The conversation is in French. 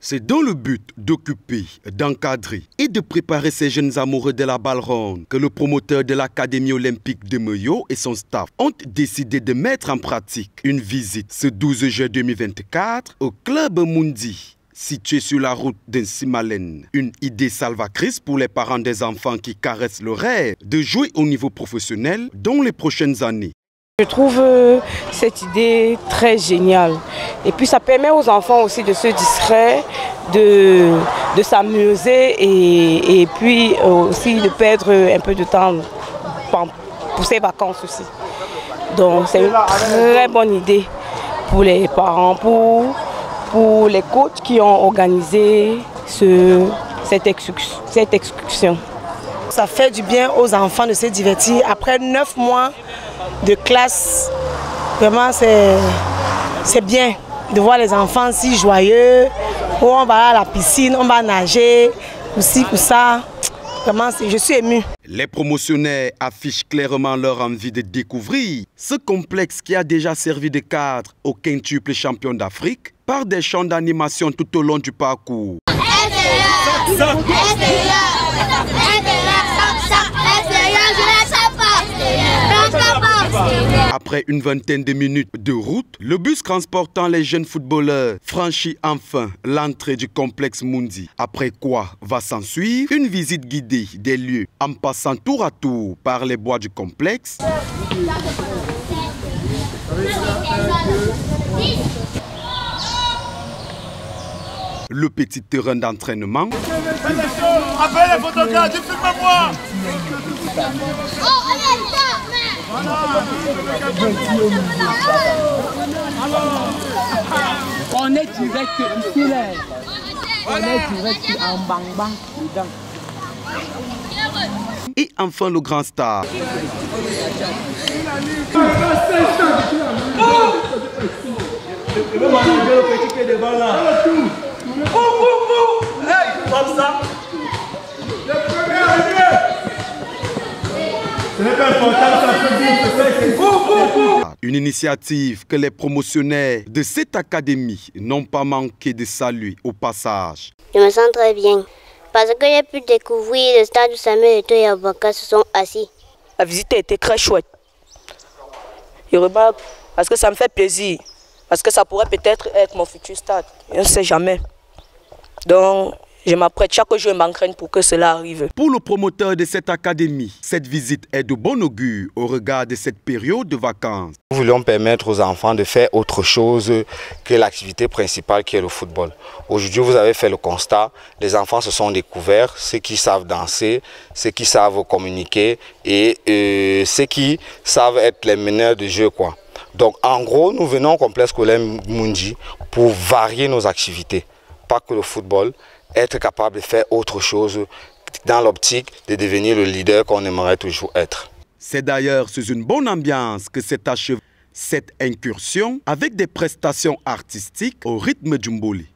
C'est dans le but d'occuper, d'encadrer et de préparer ces jeunes amoureux de la balle ronde que le promoteur de l'Académie olympique de Moyo et son staff ont décidé de mettre en pratique une visite ce 12 juin 2024 au Club Mundi, situé sur la route d'Insimalen. Une idée salvatrice pour les parents des enfants qui caressent le rêve de jouer au niveau professionnel dans les prochaines années. Je trouve cette idée très géniale. Et puis ça permet aux enfants aussi de se distraire, de s'amuser et puis aussi de perdre un peu de temps pour ses vacances aussi. Donc c'est une très bonne idée pour les parents, pour les coachs qui ont organisé cette excursion. Ça fait du bien aux enfants de se divertir. Après 9 mois de classe, vraiment c'est bien de voir les enfants si joyeux. Oh, on va à la piscine, on va nager, aussi pour ça. Vraiment, je suis émue. Les promotionnaires affichent clairement leur envie de découvrir ce complexe qui a déjà servi de cadre au quintuple champion d'Afrique par des champs d'animation tout au long du parcours. Après une vingtaine de minutes de route, le bus transportant les jeunes footballeurs franchit enfin l'entrée du complexe Mundi. Après quoi va s'ensuivre une visite guidée des lieux en passant tour à tour par les bois du complexe. Le petit terrain d'entraînement. Appelle les photographes, filme-moi. On est direct ici là. On est direct en bang-bang dedans. Et enfin le grand star. Comme ça. Une initiative que les promotionnaires de cette académie n'ont pas manqué de saluer au passage. Je me sens très bien parce que j'ai pu découvrir le stade où Samuel Eto'o et Aboubacar se sont assis. La visite a été très chouette. Je remarque parce que ça me fait plaisir. Parce que ça pourrait peut-être être mon futur stade. Je ne sais jamais. Donc, je m'apprête chaque jour et m'entraîne pour que cela arrive. Pour le promoteur de cette académie, cette visite est de bon augure au regard de cette période de vacances. Nous voulons permettre aux enfants de faire autre chose que l'activité principale qui est le football. Aujourd'hui, vous avez fait le constat, les enfants se sont découverts, ceux qui savent danser, ceux qui savent communiquer et ceux qui savent être les meneurs de jeu, quoi. Donc en gros, nous venons au complexe scolaire Mundi pour varier nos activités. Pas que le football, être capable de faire autre chose dans l'optique de devenir le leader qu'on aimerait toujours être. C'est d'ailleurs sous une bonne ambiance que s'est achevée cette incursion avec des prestations artistiques au rythme du Mboli.